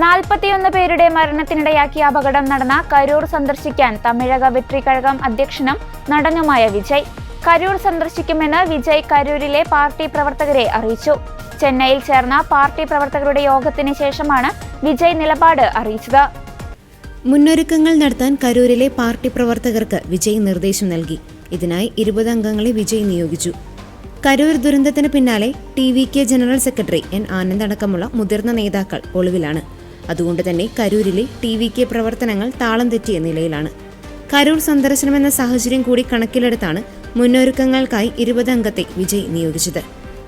41 പേരുടെ മരണത്തിനിടയാക്കിയ അപകടം നടന്ന കരൂർ സന്ദർശിക്കാൻ തമിഴക വെട്രി കഴകം അധ്യക്ഷനും നടനുമായ വിജയ്. കരൂർ സന്ദർശിക്കുമെന്ന് വിജയ് കരൂരിലെ പാർട്ടി പ്രവർത്തകരെ അറിയിച്ചു. ചെന്നൈയിൽ ചേർന്ന പാർട്ടി പ്രവർത്തകരുടെ യോഗത്തിന് ശേഷമാണ് വിജയ് നിലപാട് അറിയിച്ചത്. മുന്നൊരുക്കങ്ങൾ നടത്താൻ കരൂരിലെ പാർട്ടി പ്രവർത്തകർക്ക് വിജയ് നിർദ്ദേശം നൽകി. ഇതിനായി 20 അംഗങ്ങളെ വിജയ് നിയോഗിച്ചു. കരൂർ ദുരന്തത്തിന് പിന്നാലെ TVK general secretary N. Anand അടക്കമുള്ള മുതിർന്ന നേതാക്കൾ ഒളിവിലാണ്. അതുകൊണ്ട് തന്നെ കരൂരിലെ TVK പ്രവർത്തനങ്ങൾ താളം തെറ്റിയ നിലയിലാണ്. കരൂർ സന്ദർശനമെന്ന സാഹചര്യം കൂടി കണക്കിലെടുത്താണ് മുന്നൊരുക്കങ്ങൾക്കായി 20 അംഗത്തെ വിജയ് നിയോഗിച്ചത്.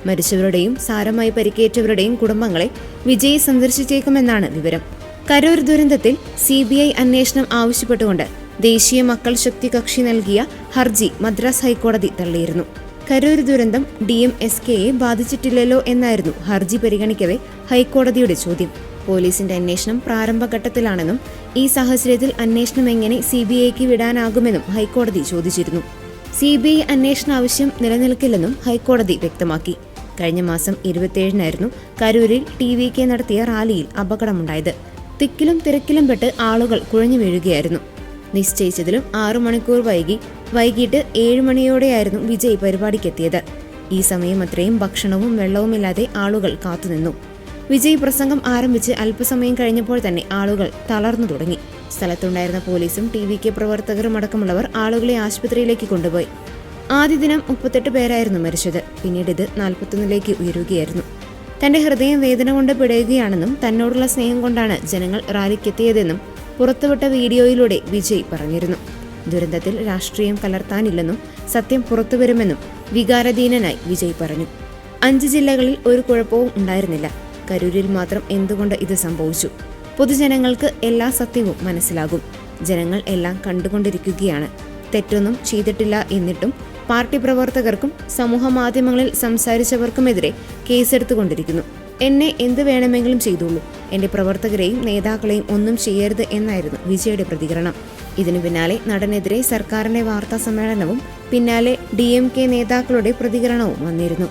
മരിച്ചവരുടെയും സാരമായി പരിക്കേറ്റവരുടെയും കുടുംബങ്ങളെ വിജയ് സന്ദർശിച്ചേക്കുമെന്നാണ് വിവരം. കരൂർ ദുരന്തത്തിൽ CBI അന്വേഷണം ആവശ്യപ്പെട്ടുകൊണ്ട് ദേശീയ മക്കൾ ശക്തി കക്ഷി നൽകിയ ഹർജി മദ്രാസ് ഹൈക്കോടതി തള്ളിയിരുന്നു. കരൂർ ദുരന്തം DMSKയെ ബാധിച്ചിട്ടില്ലല്ലോ എന്നായിരുന്നു ഹർജി പരിഗണിക്കവേ ഹൈക്കോടതിയുടെ ചോദ്യം. പോലീസിന്റെ അന്വേഷണം പ്രാരംഭഘട്ടത്തിലാണെന്നും ഈ സാഹചര്യത്തിൽ അന്വേഷണം എങ്ങനെ CBIക്ക് വിടാനാകുമെന്നും ഹൈക്കോടതി ചോദിച്ചിരുന്നു. CBI അന്വേഷണ ആവശ്യം നിലനിൽക്കില്ലെന്നും ഹൈക്കോടതി വ്യക്തമാക്കി. കഴിഞ്ഞ മാസം 27-നായിരുന്നു കരൂരിൽ TVK നടത്തിയ റാലിയിൽ അപകടമുണ്ടായത്. തിക്കിലും തിരക്കിലും പെട്ട് ആളുകൾ കുഴഞ്ഞു വീഴുകയായിരുന്നു. നിശ്ചയിച്ചതിലും 6 മണിക്കൂർ വൈകിട്ട് 7 മണിയോടെയായിരുന്നു വിജയ് പരിപാടിക്കെത്തിയത്. ഈ സമയം അത്രയും ഭക്ഷണവും വെള്ളവുമില്ലാതെ ആളുകൾ കാത്തുനിന്നു. വിജയ് പ്രസംഗം ആരംഭിച്ച് അല്പസമയം കഴിഞ്ഞപ്പോൾ തന്നെ ആളുകൾ തളർന്നു തുടങ്ങി. സ്ഥലത്തുണ്ടായിരുന്ന പോലീസും TVK പ്രവർത്തകരും അടക്കമുള്ളവർ ആളുകളെ ആശുപത്രിയിലേക്ക് കൊണ്ടുപോയി. ആദ്യ ദിനം 38 പേരായിരുന്നു മരിച്ചത്. പിന്നീട് ഇത് 41ലേക്ക് ഉയരുകയായിരുന്നു. തന്റെ ഹൃദയം വേദന കൊണ്ട് പിടയുകയാണെന്നും തന്നോടുള്ള സ്നേഹം കൊണ്ടാണ് ജനങ്ങൾ റാലിക്കെത്തിയതെന്നും പുറത്തുവിട്ട വീഡിയോയിലൂടെ വിജയ് പറഞ്ഞിരുന്നു. ദുരന്തത്തിൽ രാഷ്ട്രീയം കലർത്താനില്ലെന്നും സത്യം പുറത്തുവരുമെന്നും വികാരധീനനായി വിജയ് പറഞ്ഞു. 5 ജില്ലകളിൽ ഒരു കുഴപ്പവും ഉണ്ടായിരുന്നില്ല. കരൂരിൽ മാത്രം എന്തുകൊണ്ട് ഇത് സംഭവിച്ചു? പൊതുജനങ്ങൾക്ക് എല്ലാ സത്യവും മനസ്സിലാകും. ജനങ്ങൾ എല്ലാം കണ്ടുകൊണ്ടിരിക്കുകയാണ്. തെറ്റൊന്നും ചെയ്തിട്ടില്ല എന്നിട്ടും പാർട്ടി പ്രവർത്തകർക്കും സമൂഹ മാധ്യമങ്ങളിൽ സംസാരിച്ചവർക്കുമെതിരെ കേസെടുത്തുകൊണ്ടിരിക്കുന്നു. എന്നെ എന്ത് വേണമെങ്കിലും ചെയ്തോളൂ, എന്റെ പ്രവർത്തകരെയും നേതാക്കളെയും ഒന്നും ചെയ്യരുത് എന്നായിരുന്നു വിജയുടെ പ്രതികരണം. ഇതിനു പിന്നാലെ നടനെതിരെ സർക്കാരിന്റെ വാർത്താ സമ്മേളനവും പിന്നാലെ DMK നേതാക്കളുടെ പ്രതികരണവും വന്നിരുന്നു.